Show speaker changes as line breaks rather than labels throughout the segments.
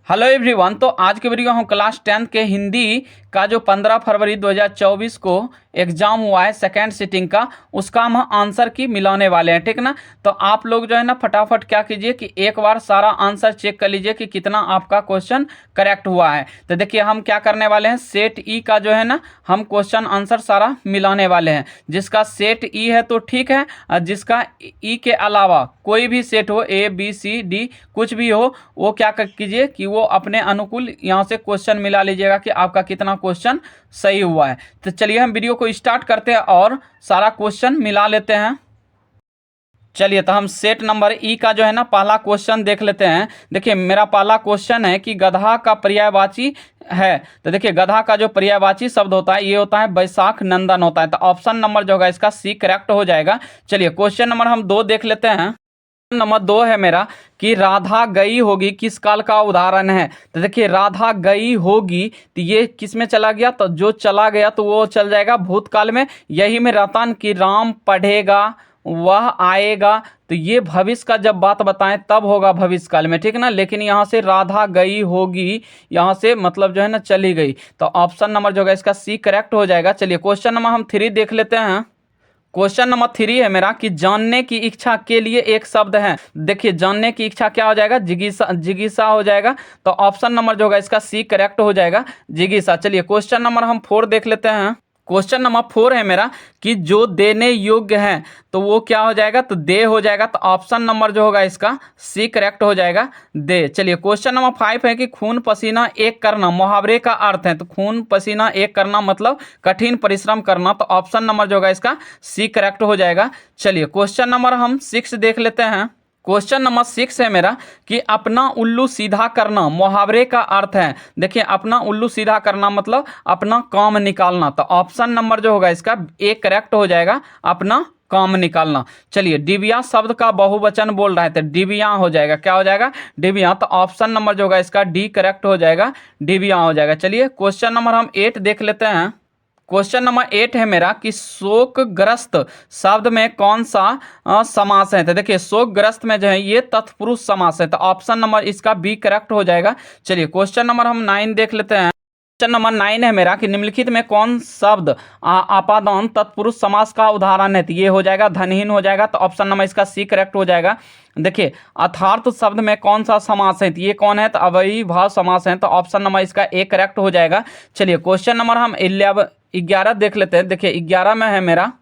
Hello everyone. तो आज के वीडियो हम क्लास 10 के हिंदी का जो 15 फरवरी 2024 को एग्जाम हुआ है सेकेंड सिटिंग का, उसका हम आंसर की मिलाने वाले हैं, ठीक ना। तो आप लोग जो है ना फटाफट क्या कीजिए कि एक बार सारा आंसर चेक कर लीजिए कि कितना आपका क्वेश्चन करेक्ट हुआ है। तो देखिए हम क्या करने वाले हैं, सेट ई का जो है ना हम क्वेश्चन आंसर सारा मिलाने वाले हैं। जिसका सेट ई है तो ठीक है, और जिसका ई के अलावा कोई भी सेट हो, ए बी सी डी कुछ भी हो, वो क्या कीजिए कि वो अपने अनुकूल यहाँ से क्वेश्चन मिला लीजिएगा कि आपका कितना क्वेश्चन सही हुआ है। तो चलिए हम वीडियो को स्टार्ट करते हैं और सारा क्वेश्चन मिला लेते हैं। चलिए तो हम सेट नंबर ई का जो है ना पहला क्वेश्चन देख लेते हैं। देखिए मेरा पहला क्वेश्चन है कि गधा का पर्यायवाची है। तो देखिए गधा का जो पर्यायवाची शब्द होता है ये होता है बैसाख नंदन होता है। तो ऑप्शन नंबर जो होगा इसका सी करेक्ट हो जाएगा। चलिए क्वेश्चन नंबर हम 2 देख लेते हैं। नंबर 2 है मेरा कि राधा गई होगी किस काल का उदाहरण है। तो देखिए राधा गई होगी तो ये किस में चला गया, तो जो चला गया तो वो चल जाएगा भूतकाल में। यही में रतन कि राम पढ़ेगा वह आएगा, तो ये भविष्य का जब बात बताएं तब होगा भविष्य काल में, ठीक ना। लेकिन यहाँ से राधा गई होगी, यहाँ से मतलब जो है ना चली गई, तो ऑप्शन नंबर जो होगा इसका सी करेक्ट हो जाएगा। चलिए क्वेश्चन नंबर हम 3 देख लेते हैं। क्वेश्चन नंबर 3 है मेरा कि जानने की इच्छा के लिए एक शब्द है। देखिए जानने की इच्छा क्या हो जाएगा, जिज्ञासा, जिज्ञासा हो जाएगा। तो ऑप्शन नंबर जो होगा इसका सी करेक्ट हो जाएगा, जिज्ञासा। चलिए क्वेश्चन नंबर हम 4 देख लेते हैं। क्वेश्चन नंबर 4 है मेरा कि जो देने योग्य है, तो वो क्या हो जाएगा, तो दे हो जाएगा। तो ऑप्शन नंबर जो होगा इसका सी करेक्ट हो जाएगा, दे। चलिए क्वेश्चन नंबर 5 है कि खून पसीना एक करना मुहावरे का अर्थ है। तो खून पसीना एक करना मतलब कठिन परिश्रम करना। तो ऑप्शन नंबर जो होगा इसका सी करेक्ट हो जाएगा। चलिए क्वेश्चन नंबर हम 6 देख लेते हैं। क्वेश्चन नंबर 6 है मेरा कि अपना उल्लू सीधा करना मुहावरे का अर्थ है। देखिए अपना उल्लू सीधा करना मतलब अपना काम निकालना। तो ऑप्शन नंबर जो होगा इसका ए करेक्ट हो जाएगा, अपना काम निकालना। चलिए डिबिया शब्द का बहुवचन बोल रहा है, तो डिबिया हो जाएगा, क्या हो जाएगा, डिबिया। तो ऑप्शन नंबर जो होगा इसका डी करेक्ट हो जाएगा, डिबिया हो जाएगा। चलिए क्वेश्चन नंबर हम 8 देख लेते हैं। क्वेश्चन नंबर 8 है मेरा कि शोकग्रस्त शब्द में कौन सा समास है। तो देखिए शोकग्रस्त में जो है ये तत्पुरुष समास है। तो ऑप्शन नंबर इसका बी करेक्ट हो जाएगा। चलिए क्वेश्चन नंबर हम 9 देख लेते हैं। क्वेश्चन नंबर 9 है मेरा कि निम्नलिखित में कौन शब्द आपादान तत्पुरुष समास का उदाहरण है। तो ये हो जाएगा धनहीन हो जाएगा। तो ऑप्शन नंबर इसका सी करेक्ट हो जाएगा। देखिए अर्थार्थ शब्द में कौन सा समास है, तो ये कौन है, तो अव्ययीभाव समास है। तो ऑप्शन नंबर इसका ए करेक्ट हो जाएगा। चलिए क्वेश्चन नंबर हम 11 देख लेते हैं। देखिए 11 में है मेरा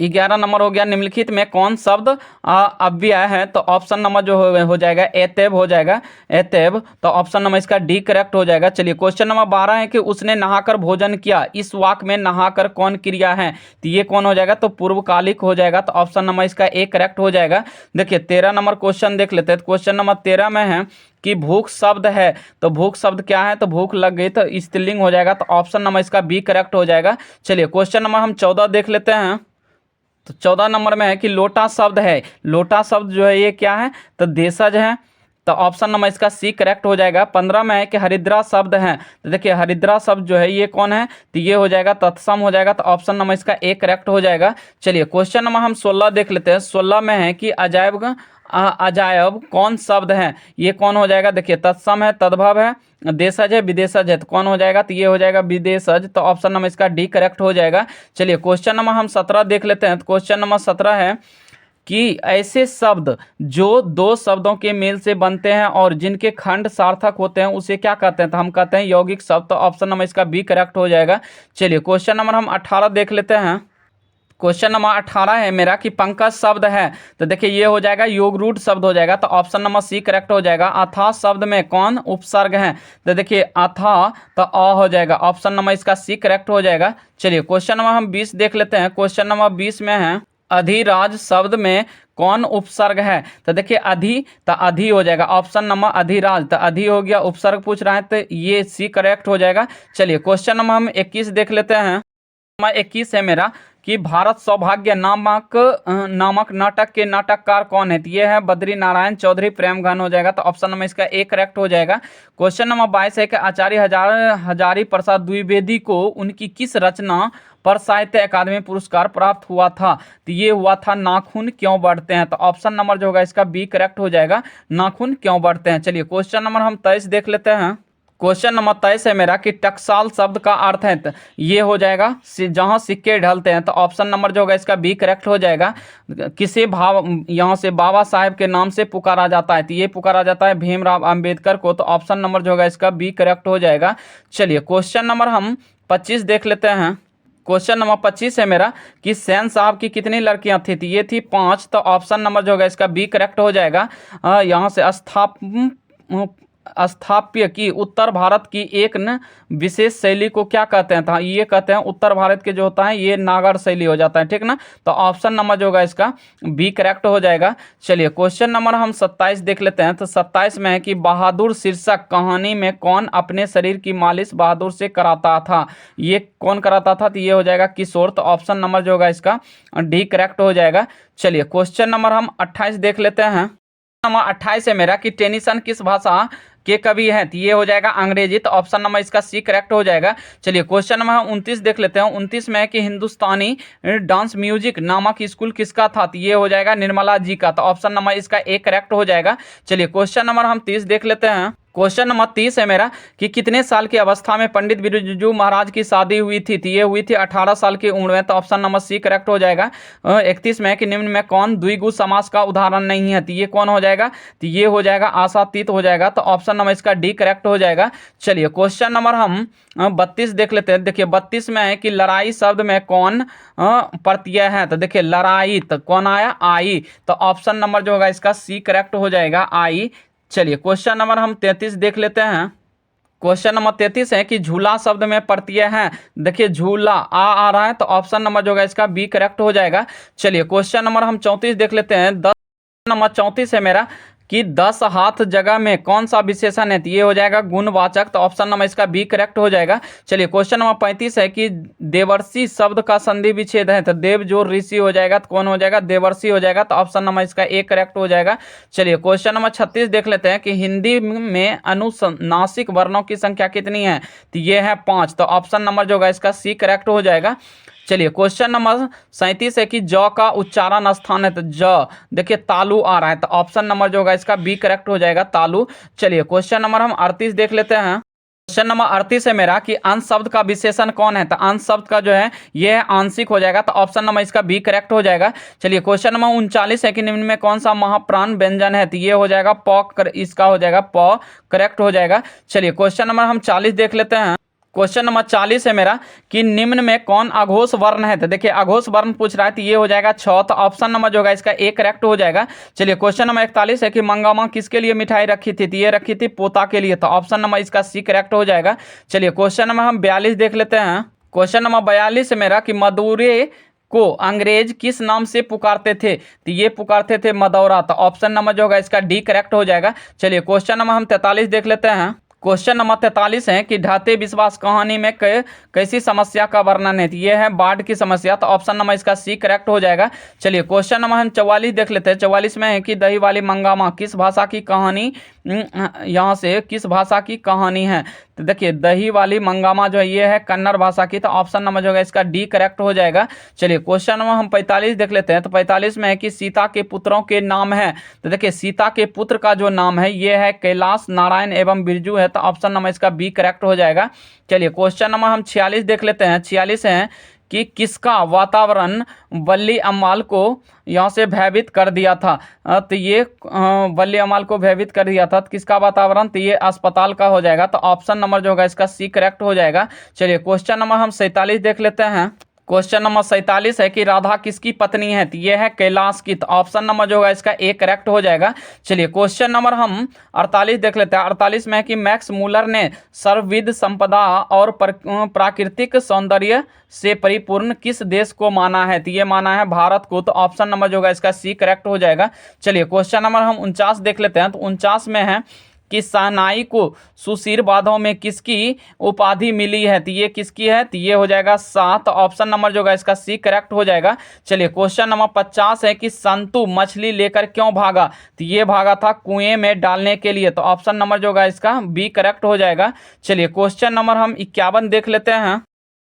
11 नंबर हो गया निम्नलिखित में कौन शब्द अव्यय है। तो ऑप्शन नंबर जो हो जाएगा एतेब हो जाएगा, एतेब। तो ऑप्शन नंबर इसका डी करेक्ट हो जाएगा। चलिए क्वेश्चन नंबर 12 है कि उसने नहाकर भोजन किया, इस वाक्य में नहाकर कौन क्रिया है। तो ये कौन हो जाएगा, तो पूर्वकालिक हो जाएगा। तो ऑप्शन नंबर इसका ए करेक्ट हो जाएगा। देखिए 13 नंबर क्वेश्चन देख लेते हैं। क्वेश्चन नंबर 13 में है कि भूख शब्द है। तो भूख शब्द क्या है, तो भूख लग गई, तो स्त्रीलिंग हो जाएगा। तो ऑप्शन नंबर इसका बी करेक्ट हो जाएगा। चलिए क्वेश्चन नंबर हम 14 देख लेते हैं। तो 14 नंबर में है कि लोटा शब्द है। लोटा शब्द जो है ये क्या है, तो देशज है। तो ऑप्शन नंबर इसका सी करेक्ट हो जाएगा। 15 में है कि हरिद्रा शब्द है। तो देखिए हरिद्रा शब्द जो है ये कौन है, तो ये हो जाएगा तत्सम हो जाएगा। तो ऑप्शन नंबर इसका ए करेक्ट हो जाएगा। चलिए क्वेश्चन नंबर हम 16 देख लेते हैं। 16 में है कि अजायब अजायब कौन शब्द है, ये कौन हो जाएगा। देखिए तत्सम है, तद्भव है, देशज है, विदेशज है। तो कौन हो जाएगा, तो ये हो जाएगा विदेशज। तो ऑप्शन नंबर इसका डी करेक्ट हो जाएगा। चलिए क्वेश्चन नंबर हम 17 देख लेते हैं। तो क्वेश्चन नंबर 17 है कि ऐसे शब्द जो 2 शब्दों के मेल से बनते हैं और जिनके खंड सार्थक होते हैं उसे क्या कहते हैं, तो हम कहते हैं यौगिक शब्द। तो ऑप्शन नंबर इसका बी करेक्ट हो जाएगा। चलिए क्वेश्चन नंबर हम 18 देख लेते हैं। क्वेश्चन नंबर 18 है मेरा कि पंकज शब्द है। तो देखिए ये हो जाएगा योग रूट शब्द हो जाएगा। तो ऑप्शन नंबर सी करेक्ट हो जाएगा। अथा शब्द में कौन उपसर्ग है, तो देखिए अथा तो अ हो जाएगा। ऑप्शन नंबर इसका सी करेक्ट हो जाएगा। चलिए क्वेश्चन नंबर हम 20 देख लेते हैं। क्वेश्चन नंबर 20 में है अधिराज शब्द में कौन उपसर्ग है। तो देखिए अधि तो अधि हो जाएगा। ऑप्शन नंबर अधिराज तो अधि हो गया, उपसर्ग पूछ रहा है, तो ये सी करेक्ट हो जाएगा। चलिए क्वेश्चन नंबर हम 21 देख लेते हैं। नंबर 21 है मेरा कि भारत सौभाग्य नामक नाटक के नाटककार कौन है? तो ये है बद्री नारायण चौधरी प्रेमघन हो जाएगा। तो ऑप्शन नंबर इसका ए करेक्ट हो जाएगा। क्वेश्चन नंबर 22 है कि आचार्य हजारी प्रसाद द्विवेदी को उनकी किस रचना पर साहित्य अकादमी पुरस्कार प्राप्त हुआ था? तो ये हुआ था नाखून क्यों बढ़ते हैं। तो ऑप्शन नंबर जो होगा इसका बी करेक्ट हो जाएगा, नाखून क्यों बढ़ते हैं। चलिए क्वेश्चन नंबर हम 23 देख लेते हैं। क्वेश्चन नंबर 23 है मेरा कि टकसाल शब्द का अर्थ है, तो ये हो जाएगा जहां सिक्के ढलते हैं। तो ऑप्शन नंबर जो होगा इसका बी करेक्ट हो जाएगा। किसे यहाँ से बाबा साहेब के नाम से पुकारा जाता है? तो ये पुकारा जाता है भीमराव अंबेडकर को। तो ऑप्शन नंबर जो होगा इसका बी करेक्ट हो जाएगा। चलिए क्वेश्चन नंबर हम 25 देख लेते हैं। क्वेश्चन नंबर 25 है मेरा कि सेन साहब की कितनी लड़कियां थी? तो ये थी 5। तो ऑप्शन नंबर जो होगा इसका बी करेक्ट हो जाएगा। यहाँ से स्थाप्य की उत्तर भारत की एक न विशेष शैली को क्या कहते हैं? तो ये कहते हैं उत्तर भारत के जो होता है ये नागर शैली हो जाता है, ठीक ना। तो ऑप्शन नंबर जो होगा इसका बी करेक्ट हो जाएगा। चलिए क्वेश्चन नंबर हम 27 देख लेते हैं। तो 27 में है कि बहादुर शीर्षक कहानी में कौन अपने शरीर की मालिश बहादुर से कराता था? ये कौन कराता था? तो ये हो जाएगा किशोर। तो ऑप्शन नंबर जो होगा इसका डी करेक्ट हो जाएगा। चलिए क्वेश्चन नंबर हम 28 देख लेते हैं। नंबर 28 है मेरा कि टेनिसन किस भाषा के कवि हैं? तो ये हो जाएगा अंग्रेजी। तो ऑप्शन नंबर इसका सी करेक्ट हो जाएगा। चलिए क्वेश्चन नंबर हम 29 देख लेते हैं। 29 में है कि हिंदुस्तानी डांस म्यूजिक नामक स्कूल किसका था? तो ये हो जाएगा निर्मला जी का। तो ऑप्शन नंबर इसका ए करेक्ट हो जाएगा। चलिए क्वेश्चन नंबर हम 30 देख लेते हैं। क्वेश्चन नंबर 30 है मेरा कि कितने साल की अवस्था में पंडित बिरजू महाराज की शादी हुई थी? तो ये हुई थी 18 साल की उम्र में। तो ऑप्शन नंबर सी करेक्ट हो जाएगा। 31 में है कि निम्न में कौन द्विगु समास का उदाहरण नहीं है? तो ये कौन हो जाएगा? तो ये हो जाएगा आशातीत हो जाएगा। तो ऑप्शन नंबर इसका डी करेक्ट हो जाएगा। चलिए क्वेश्चन नंबर हम 32 देख लेते हैं। देखिए 32 में है कि लड़ाई शब्द में कौन प्रत्यय है? तो देखिए लड़ाई तो कौन आया? आई। तो ऑप्शन नंबर जो होगा इसका सी करेक्ट हो जाएगा, आई। चलिए क्वेश्चन नंबर हम 33 देख लेते हैं। क्वेश्चन नंबर 33 है कि झूला शब्द में प्रत्यय है। देखिए झूला आ रहा है। तो ऑप्शन नंबर जो होगा इसका बी करेक्ट हो जाएगा। चलिए क्वेश्चन नंबर हम 34 देख लेते हैं। 10 नंबर 34 है मेरा कि 10 हाथ जगह में कौन सा विशेषण है? तो ये हो जाएगा गुणवाचक। तो ऑप्शन नंबर इसका बी करेक्ट हो जाएगा। चलिए क्वेश्चन नंबर 35 है कि देवर्षि शब्द का संधि विच्छेद है। तो देव जो ऋषि हो जाएगा तो कौन हो जाएगा? देवर्षि हो जाएगा। तो ऑप्शन नंबर इसका ए करेक्ट हो जाएगा। चलिए क्वेश्चन नंबर 36 देख लेते हैं कि हिंदी में अनुनासिक वर्णों की संख्या कितनी है? तो ये है 5। तो ऑप्शन नंबर जो होगा इसका सी करेक्ट हो जाएगा। चलिए क्वेश्चन नंबर 37 है कि ज का उच्चारण स्थान है। तो ज देखिए तालु आ रहा है। तो ऑप्शन नंबर जो होगा इसका बी करेक्ट हो जाएगा, तालु। चलिए क्वेश्चन नंबर हम 38 देख लेते हैं। क्वेश्चन नंबर 38 है मेरा कि अंश शब्द का विशेषण कौन है? तो अंश शब्द का जो है ये आंशिक हो जाएगा। तो ऑप्शन नंबर इसका बी करेक्ट हो जाएगा। चलिए क्वेश्चन नंबर 39 है कि निम्न में कौन सा महाप्राण व्यंजन है? तो ये हो जाएगा प, इसका हो जाएगा प करेक्ट हो जाएगा। चलिए क्वेश्चन नंबर हम 40 देख लेते हैं। क्वेश्चन नंबर 40 है मेरा कि निम्न में कौन अघोष वर्ण है? तो देखिए अघोष वर्ण पूछ रहा है। तो ये हो जाएगा 6। तो ऑप्शन नंबर जो होगा इसका ए करेक्ट हो जाएगा। चलिए क्वेश्चन नंबर 41 है कि मंगामा किसके लिए मिठाई रखी थी? तो ये रखी थी पोता के लिए। तो ऑप्शन नंबर इसका सी करेक्ट हो जाएगा। चलिए क्वेश्चन नंबर हम 42 देख लेते हैं। क्वेश्चन नंबर 42 है मेरा कि मदुरै को अंग्रेज किस नाम से पुकारते थे? तो ये पुकारते थे मदौरा। तो ऑप्शन नंबर जो होगा इसका डी करेक्ट हो जाएगा। चलिए क्वेश्चन नंबर हम 43 देख लेते हैं। क्वेश्चन नंबर 43 है कि ढाते विश्वास कहानी में कैसी समस्या का वर्णन है? ये है बाढ़ की समस्या। तो ऑप्शन नंबर इसका सी करेक्ट हो जाएगा। चलिए क्वेश्चन नंबर हम 44 देख लेते हैं। 44 में है कि दही वाली मंगामा किस भाषा की कहानी, यहाँ से किस भाषा की कहानी है? तो देखिए दही वाली मंगामा जो है ये है कन्नड़ भाषा की। तो ऑप्शन नंबर जो है इसका डी करेक्ट हो जाएगा। चलिए क्वेश्चन नंबर हम 45 देख लेते हैं। तो 45 में है कि सीता के पुत्रों के नाम है। तो देखिए सीता के पुत्र का जो नाम है ये है कैलाश, नारायण एवं बिरजू है। तो ऑप्शन नंबर इसका बी करेक्ट हो जाएगा। चलिए क्वेश्चन नंबर हम 46 देख लेते हैं। 46 है कि किसका वातावरण वल्ली अम्माल को यहाँ से भयभीत कर दिया था? तो ये वल्ली अम्माल को भयभीत कर दिया था। तो किसका वातावरण? तो ये अस्पताल का हो जाएगा। तो ऑप्शन नंबर जो होगा इसका सी करेक्ट हो जाएगा। चलिए क्वेश्चन नंबर हम 47 देख लेते हैं। क्वेश्चन नंबर 47 है कि राधा किसकी पत्नी है? तो ये है कैलाश की। तो ऑप्शन नंबर जो होगा इसका ए करेक्ट हो जाएगा। चलिए क्वेश्चन नंबर हम 48 देख लेते हैं। 48 में है कि मैक्स मूलर ने सर्वविध संपदा और प्राकृतिक सौंदर्य से परिपूर्ण किस देश को माना है? तो ये माना है भारत को। तो ऑप्शन नंबर जो होगा इसका सी करेक्ट हो जाएगा। चलिए क्वेश्चन नंबर हम 49 देख लेते हैं। तो 49 में है कि शहनाई को सुशीर बांधों में किसकी उपाधि मिली है? तो ये किसकी है? तो ये हो जाएगा 7। ऑप्शन नंबर जो है इसका सी करेक्ट हो जाएगा। चलिए क्वेश्चन नंबर 50 है कि संतु मछली लेकर क्यों भागा? तो ये भागा था कुएं में डालने के लिए। तो ऑप्शन नंबर जो है इसका बी करेक्ट हो जाएगा। चलिए क्वेश्चन नंबर हम 51 देख लेते हैं।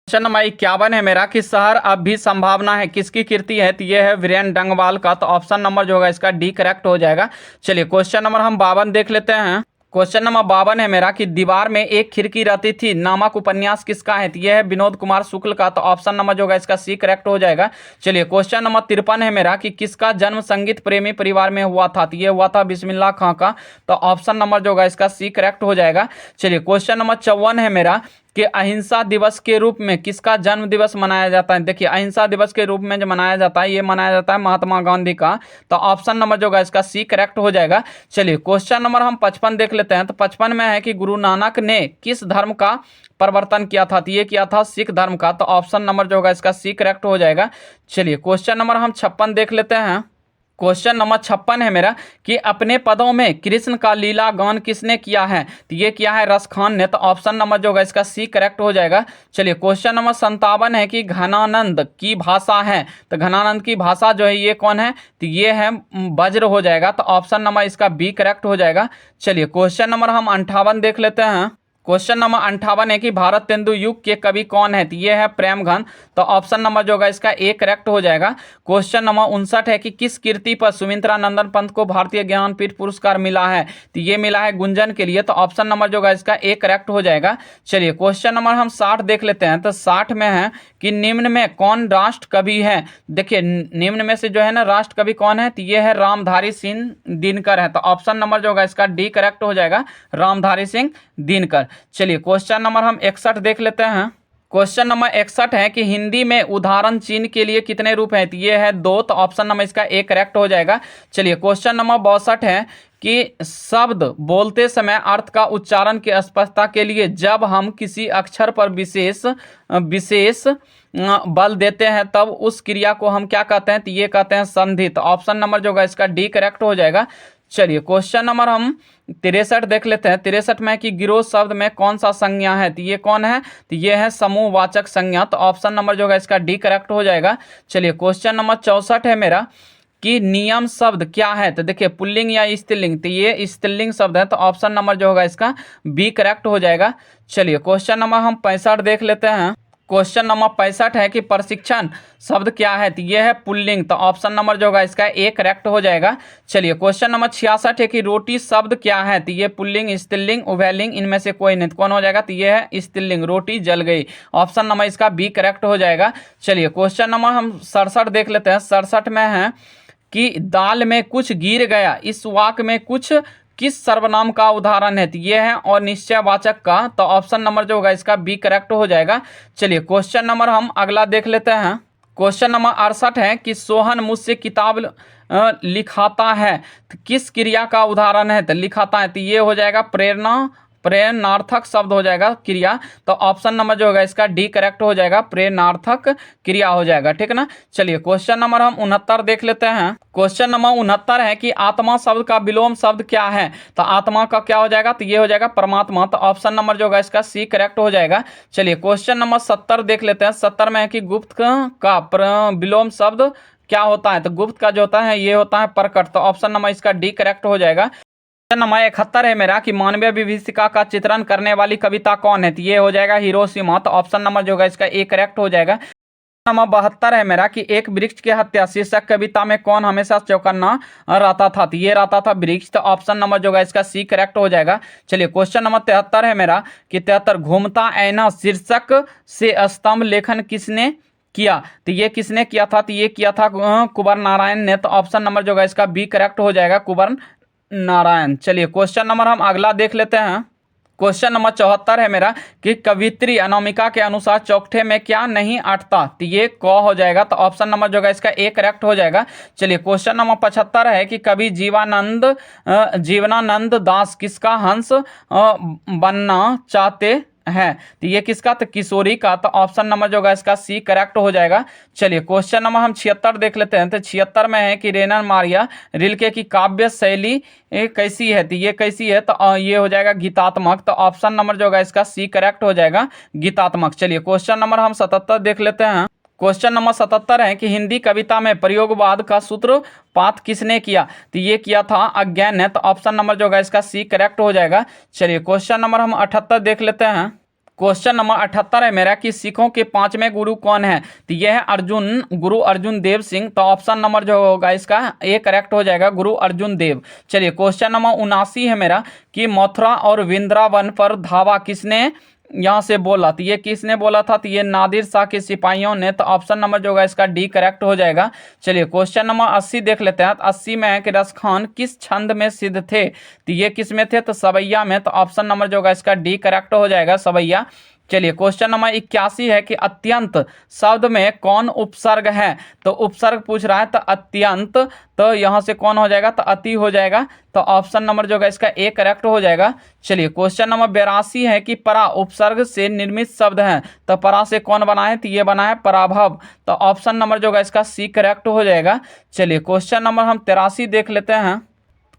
क्वेश्चन नंबर 51 है मेरा कि शहर अब भी संभावना है किसकी कृति है? तो ये है वीरेन डंगवाल का। तो ऑप्शन नंबर जो होगा इसका डी करेक्ट हो जाएगा। चलिए क्वेश्चन नंबर हम 52 देख लेते हैं। क्वेश्चन नंबर 52 है मेरा कि दीवार में एक खिड़की रहती थी नामक उपन्यास किसका है? तो यह है विनोद कुमार शुक्ल का। तो ऑप्शन नंबर जो होगा इसका सी करेक्ट हो जाएगा। चलिए क्वेश्चन नंबर 53 है मेरा कि किसका जन्म संगीत प्रेमी परिवार में हुआ था? तो ये हुआ था बिस्मिल्लाह खां का। तो ऑप्शन नंबर जो होगा इसका सी करेक्ट हो जाएगा। चलिए क्वेश्चन नंबर 54 है मेरा कि अहिंसा दिवस के रूप में किसका जन्म दिवस मनाया जाता है? देखिए अहिंसा दिवस के रूप में जो मनाया जाता है ये मनाया जाता है महात्मा गांधी का। तो ऑप्शन नंबर जो होगा इसका सी करेक्ट हो जाएगा। चलिए क्वेश्चन नंबर हम 55 देख लेते हैं। तो 55 में है कि गुरु नानक ने किस धर्म का परिवर्तन किया था? तो ये किया था सिख धर्म का। तो ऑप्शन नंबर जो होगा इसका सी करेक्ट हो जाएगा। चलिए क्वेश्चन नंबर हम 56 देख लेते हैं। क्वेश्चन नंबर 56 है मेरा कि अपने पदों में कृष्ण का लीला गान किसने किया है? तो ये किया है रस खान ने। तो ऑप्शन नंबर जो होगा इसका सी करेक्ट हो जाएगा। चलिए क्वेश्चन नंबर 57 है कि घनानंद की भाषा है। तो घनानंद की भाषा जो है ये कौन है? तो ये है वज्र हो जाएगा। तो ऑप्शन नंबर इसका बी करेक्ट हो जाएगा। चलिए क्वेश्चन नंबर हम 58 देख लेते हैं। क्वेश्चन नंबर 58 है कि भारत तेंदु युग के कवि कौन है? तो ये है प्रेमघन। तो ऑप्शन नंबर जो होगा इसका ए करेक्ट हो जाएगा। क्वेश्चन नंबर 59 है कि किस कीर्ति पर सुमित्रा नंदन पंत को भारतीय ज्ञानपीठ पुरस्कार मिला है? तो ये मिला है गुंजन के लिए। तो ऑप्शन नंबर जो होगा इसका ए करेक्ट हो जाएगा। चलिए क्वेश्चन नंबर हम 60 देख लेते हैं। तो 60 में है कि निम्न में कौन राष्ट्र कवि है? देखिए निम्न में से जो है ना राष्ट्र कवि कौन है? तो ये है रामधारी सिंह दिनकर है। तो ऑप्शन नंबर जो होगा इसका डी करेक्ट हो जाएगा, रामधारी सिंह दिनकर। चलिए क्वेश्चन नंबर हम 61 देख लेते हैं। क्वेश्चन नंबर 61 है कि हिंदी में उदाहरण चिन्ह के लिए कितने रूप हैं? तो ये है 2। तो ऑप्शन नंबर इसका ए करेक्ट हो जाएगा। चलिए क्वेश्चन नंबर 62 है कि शब्द बोलते समय अर्थ का उच्चारण की स्पष्टता के लिए जब हम किसी अक्षर पर विशेष बल देते हैं तब उस क्रिया को हम क्या कहते हैं? तो ये कहते हैं संधि। तो ऑप्शन नंबर जो होगा इसका डी करेक्ट हो जाएगा। चलिए क्वेश्चन नंबर हम 63 देख लेते हैं। 63 में कि गिरोह शब्द में कौन सा संज्ञा है? तो ये कौन है? तो ये है समूहवाचक संज्ञा। तो ऑप्शन नंबर जो होगा इसका डी करेक्ट हो जाएगा। चलिए क्वेश्चन नंबर 64 है मेरा कि नियम शब्द क्या है? तो देखिए पुल्लिंग या स्त्रीलिंग। तो ये स्त्रीलिंग शब्द है। तो ऑप्शन नंबर जो होगा इसका बी करेक्ट हो जाएगा। चलिए क्वेश्चन नंबर हम 65 देख लेते हैं। क्वेश्चन नंबर 65 है कि प्रशिक्षण शब्द क्या है? तो ये है पुल्लिंग। तो ऑप्शन नंबर जो होगा इसका ए करेक्ट हो जाएगा। चलिए क्वेश्चन नंबर 66 है कि रोटी शब्द क्या है? तो ये पुल्लिंग, स्त्रीलिंग, उभयलिंग, इनमें से कोई नहीं। तो कौन हो जाएगा? तो ये है स्त्रीलिंग, रोटी जल गई। ऑप्शन नंबर इसका बी करेक्ट हो जाएगा। चलिए क्वेश्चन नंबर हम 67 देख लेते हैं। 67 में है कि दाल में कुछ गिर गया इस वाक्य में कुछ किस सर्वनाम का उदाहरण है? तो ये है और निश्चयवाचक का। तो ऑप्शन नंबर जो होगा इसका बी करेक्ट हो जाएगा। चलिए क्वेश्चन नंबर हम अगला देख लेते हैं। क्वेश्चन नंबर 68 है कि सोहन मुझसे किताब लिखाता है। तो किस क्रिया का उदाहरण है? तो लिखाता है। तो ये हो जाएगा प्रेरणार्थक शब्द हो जाएगा क्रिया। तो ऑप्शन नंबर जो होगा इसका डी करेक्ट हो जाएगा, प्रेरणार्थक क्रिया हो जाएगा। ठीक है ना। चलिए क्वेश्चन नंबर हम 69 देख लेते हैं। क्वेश्चन नंबर 69 है कि आत्मा शब्द का विलोम शब्द क्या है? तो आत्मा का क्या हो जाएगा? तो ये हो जाएगा परमात्मा। तो ऑप्शन नंबर जो होगा इसका सी करेक्ट हो जाएगा। चलिए क्वेश्चन नंबर 70 देख लेते हैं। 70 में है कि गुप्त का विलोम शब्द क्या होता है? तो गुप्त का जो होता है ये होता है प्रकट। तो ऑप्शन नंबर इसका डी करेक्ट हो जाएगा। नंबर 71 है मेरा कि मानवीय विभीषिका का चित्रण करने वाली कविता कौन है? तो ये हो जाएगा हिरोशिमा। तो ऑप्शन नंबर जो होगा इसका ए करेक्ट हो जाएगा। नंबर 72 है मेरा कि एक वृक्ष की हत्या शीर्षक कविता में कौन हमेशा चौकन्ना रहता था? तो ये रहता था वृक्ष। तो ऑप्शन नंबर जो होगा इसका सी करेक्ट हो जाएगा। चलिए क्वेश्चन नंबर 73 है मेरा कि 73 घूमता ऐना शीर्षक से स्तंभ लेखन किसने किया? तो ये किसने किया था? तो ये किया था कुंवर नारायण ने। तो ऑप्शन नंबर जो होगा इसका बी करेक्ट हो जाएगा, कुंवर नारायण। चलिए क्वेश्चन नंबर हम अगला देख लेते हैं। क्वेश्चन नंबर 74 है मेरा कि कवित्री अनामिका के अनुसार चौखटे में क्या नहीं अटता? तो ये क हो जाएगा। तो ऑप्शन नंबर जो होगा इसका ए करेक्ट हो जाएगा। चलिए क्वेश्चन नंबर 75 है कि कवि जीवनानंद दास किसका हंस बनना चाहते है, तो ये किसका, तो किशोरी का, तो ऑप्शन नंबर जो होगा इसका सी करेक्ट हो जाएगा। चलिए क्वेश्चन नंबर हम 76 देख लेते हैं। तो 76 में है कि रेनर मारिया रिल्के की काव्य शैली कैसी है, तो ये कैसी है, तो ये हो जाएगा गीतात्मक, तो ऑप्शन नंबर जो होगा इसका सी करेक्ट हो जाएगा, गीतात्मक। चलिए क्वेश्चन नंबर हम 77 देख लेते हैं। क्वेश्चन नंबर 77 है कि हिंदी कविता में प्रयोगवाद का सूत्रपात किसने किया, तो ये किया था अज्ञान ने, तो ऑप्शन नंबर जो होगा इसका सी करेक्ट हो जाएगा। चलिए क्वेश्चन नंबर हम 78 देख लेते हैं। क्वेश्चन नंबर 78 है मेरा कि सिखों के 5वें गुरु कौन है, तो यह है अर्जुन, गुरु अर्जुन देव सिंह, तो ऑप्शन नंबर जो होगा इसका ए करेक्ट हो जाएगा, गुरु अर्जुन देव। चलिए क्वेश्चन नंबर 79 है मेरा कि मथुरा और वृंदावन पर धावा किसने यहाँ से बोला, तो ये किसने बोला था, तो ये नादिर शाह के सिपाहियों ने, तो ऑप्शन नंबर जो होगा इसका डी करेक्ट हो जाएगा। चलिए क्वेश्चन नंबर 80 देख लेते हैं। 80 में है कि रसखान किस छंद में सिद्ध थे, तो ये किस में थे, तो सवैया में, तो ऑप्शन नंबर जो होगा इसका डी करेक्ट हो जाएगा, सवैया। चलिए क्वेश्चन नंबर 81 है कि अत्यंत शब्द में कौन उपसर्ग है, तो उपसर्ग पूछ रहा है, तो अत्यंत, तो यहाँ से कौन हो जाएगा, तो अति हो जाएगा, तो ऑप्शन नंबर जो होगा इसका ए करेक्ट हो जाएगा। चलिए क्वेश्चन नंबर 82 है कि परा उपसर्ग से निर्मित शब्द है, तो परा से कौन बना है, तो ये बना है पराभव, तो ऑप्शन नंबर जो होगा इसका सी करेक्ट हो जाएगा। चलिए क्वेश्चन नंबर हम 83 देख लेते हैं।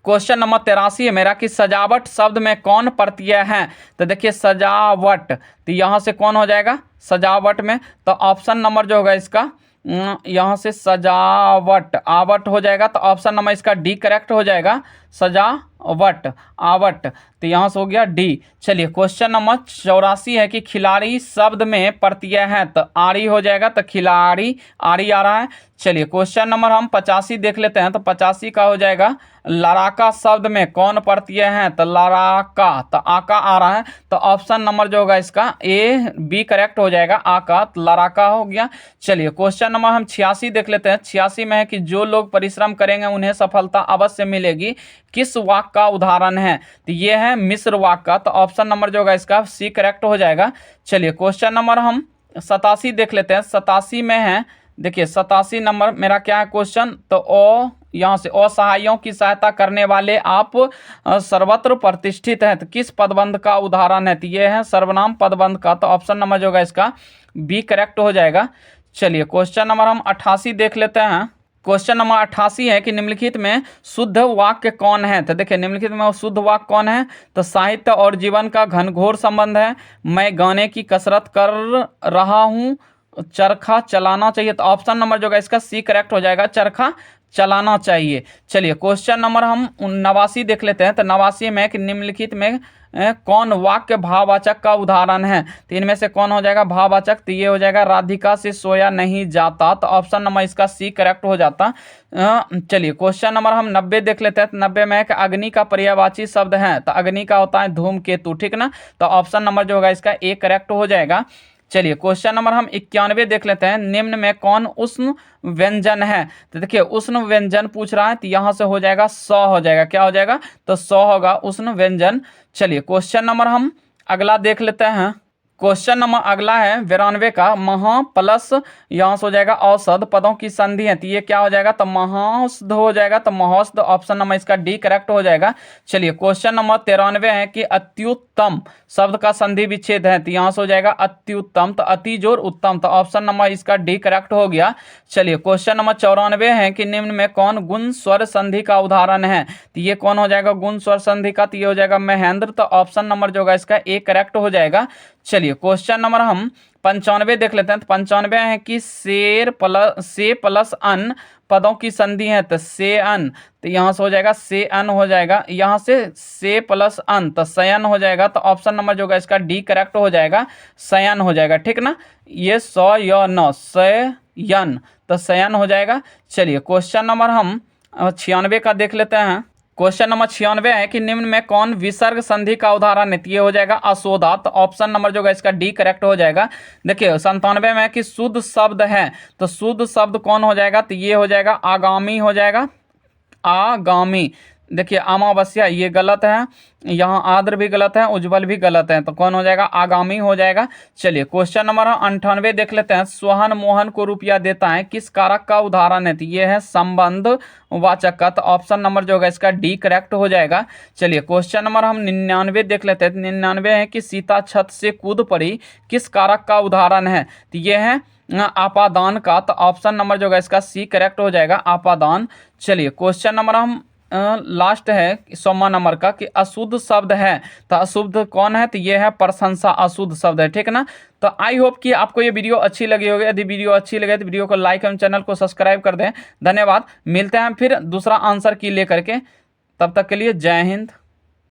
क्वेश्चन नंबर 83 है मेरा कि सजावट शब्द में कौन प्रत्यय है, तो देखिए सजावट, तो यहाँ से कौन हो जाएगा, सजावट में, तो ऑप्शन नंबर जो होगा इसका यहाँ से सजावट आवट हो जाएगा, तो ऑप्शन नंबर इसका डी करेक्ट हो जाएगा, सजावट आवट, तो यहाँ से हो गया डी। चलिए क्वेश्चन नंबर 84 है कि खिलाड़ी शब्द में प्रत्यय है, तो आरी हो जाएगा, तो खिलाड़ी आरी आ रहा है। चलिए क्वेश्चन नंबर हम 85 देख लेते हैं। तो 85 का हो जाएगा लड़ाका शब्द में कौन प्रत्यय है, तो लड़ाका, तो आका आ रहा है, तो ऑप्शन नंबर जो होगा इसका ए बी करेक्ट हो जाएगा, आका, तो लड़ाका हो गया। चलिए क्वेश्चन नंबर हम 86 देख लेते हैं। 86 में है कि जो लोग परिश्रम करेंगे उन्हें सफलता अवश्य मिलेगी, किस वाक्य का उदाहरण है, तो ये है मिस्र वाक्य का, तो ऑप्शन नंबर जो होगा इसका सी करेक्ट हो जाएगा। चलिए क्वेश्चन नंबर हम 87 देख लेते हैं। 87 में है, देखिए 87 नंबर मेरा क्या है क्वेश्चन, तो ओ यहाँ से असहायों की सहायता करने वाले आप सर्वत्र प्रतिष्ठित हैं, तो किस पदबंध का उदाहरण है, तो ये है सर्वनाम पदबंध का, तो ऑप्शन नंबर जो होगा इसका बी करेक्ट हो जाएगा। चलिए क्वेश्चन नंबर हम 88 देख लेते हैं। क्वेश्चन नंबर 88 है कि निम्नलिखित में शुद्ध वाक्य कौन है, तो देखिए निम्नलिखित में शुद्ध वाक्य कौन है, तो साहित्य और जीवन का घनघोर संबंध है, मैं गाने की कसरत कर रहा हूँ, चरखा चलाना चाहिए, तो ऑप्शन नंबर जो है इसका सी करेक्ट हो जाएगा, चरखा चलाना चाहिए। चलिए क्वेश्चन नंबर हम 89 देख लेते हैं। तो 89 में कि निम्नलिखित में कौन वाक्य भाववाचक का उदाहरण है, तो इनमें से कौन हो जाएगा भाववाचक, तो ये हो जाएगा राधिका से सोया नहीं जाता, तो ऑप्शन नंबर इसका सी करेक्ट हो जाता। चलिए क्वेश्चन नंबर हम 90 देख लेते हैं। तो 90 में कि अग्नि का पर्यायवाची शब्द है, तो अग्नि का होता है धूमकेतु, ठीक ना, तो ऑप्शन नंबर जो होगा इसका ए करेक्ट हो जाएगा। चलिए क्वेश्चन नंबर हम 91 देख लेते हैं। निम्न में कौन उष्ण व्यंजन है, तो देखिए उष्ण व्यंजन पूछ रहा है, तो यहाँ से हो जाएगा सौ हो जाएगा, क्या हो जाएगा, तो सौ होगा उष्ण व्यंजन। चलिए क्वेश्चन नंबर हम अगला देख लेते हैं। क्वेश्चन नंबर अगला है 92 का, महा प्लस यहाँ से हो जाएगा औषध पदों की संधि है, तो ये क्या हो जाएगा, तो महाौषध हो जाएगा, तो महाौषध ऑप्शन नंबर इसका डी करेक्ट हो जाएगा। चलिए क्वेश्चन नंबर 93 है कि अत्युत्तम शब्द का संधि विच्छेद है, तो यहाँ से हो जाएगा अत्युत्तम, तो अति जोर उत्तम, तो ऑप्शन नंबर इसका डी करेक्ट हो गया। चलिए क्वेश्चन नंबर 94 है कि निम्न में कौन गुण स्वर संधि का उदाहरण है, तो ये कौन हो जाएगा गुण स्वर संधि का, तो ये हो जाएगा महेंद्र, तो ऑप्शन नंबर जो होगा इसका ए करेक्ट हो जाएगा। चलिए क्वेश्चन नंबर हम 95 देख लेते हैं। तो 95 है कि से प्लस अन पदों की संधि है, तो से अन, तो यहाँ से हो जाएगा से अन हो जाएगा, यहाँ से प्लस अन, तो शयन हो जाएगा, तो ऑप्शन नंबर जो होगा इसका डी करेक्ट हो जाएगा, शयन हो जाएगा, ठीक ना, ये सौ या नौ शयन, तो शयन हो जाएगा। चलिए क्वेश्चन नंबर हम 96 का देख लेते हैं। क्वेश्चन नंबर 96 है कि निम्न में कौन विसर्ग संधि का उदाहरण है, ये हो जाएगा अशोधा, तो ऑप्शन नंबर जो है इसका डी करेक्ट हो जाएगा। देखिए 97 में है कि शुद्ध शब्द है, तो शुद्ध शब्द कौन हो जाएगा, तो ये हो जाएगा आगामी हो जाएगा, आगामी, देखिए अमावस्या ये गलत है, यहाँ आद्र भी गलत है, उज्जवल भी गलत है, तो कौन हो जाएगा, आगामी हो जाएगा। चलिए क्वेश्चन नंबर 98 देख लेते हैं। सोहन मोहन को रुपया देता है, किस कारक का उदाहरण है, तो ये है संबंध वाचक का, तो ऑप्शन नंबर जो होगा इसका डी करेक्ट हो जाएगा। चलिए क्वेश्चन नंबर हम 99 देख लेते हैं। 99 है कि सीता छत से कूद पड़ी, किस कारक का उदाहरण है, तो ये है आपादान का, तो ऑप्शन नंबर जो होगा इसका सी करेक्ट हो जाएगा, आपादान। चलिए क्वेश्चन नंबर हम लास्ट है 100वां नंबर का कि अशुद्ध शब्द है, तो अशुद्ध कौन है, तो ये है प्रशंसा, अशुद्ध शब्द है, ठीक है ना। तो आई होप कि आपको ये वीडियो अच्छी लगी होगी। यदि वीडियो अच्छी लगे तो वीडियो को लाइक एवं चैनल को सब्सक्राइब कर दें। धन्यवाद। मिलते हैं फिर दूसरा आंसर की लेकर के, तब तक के लिए जय हिंद।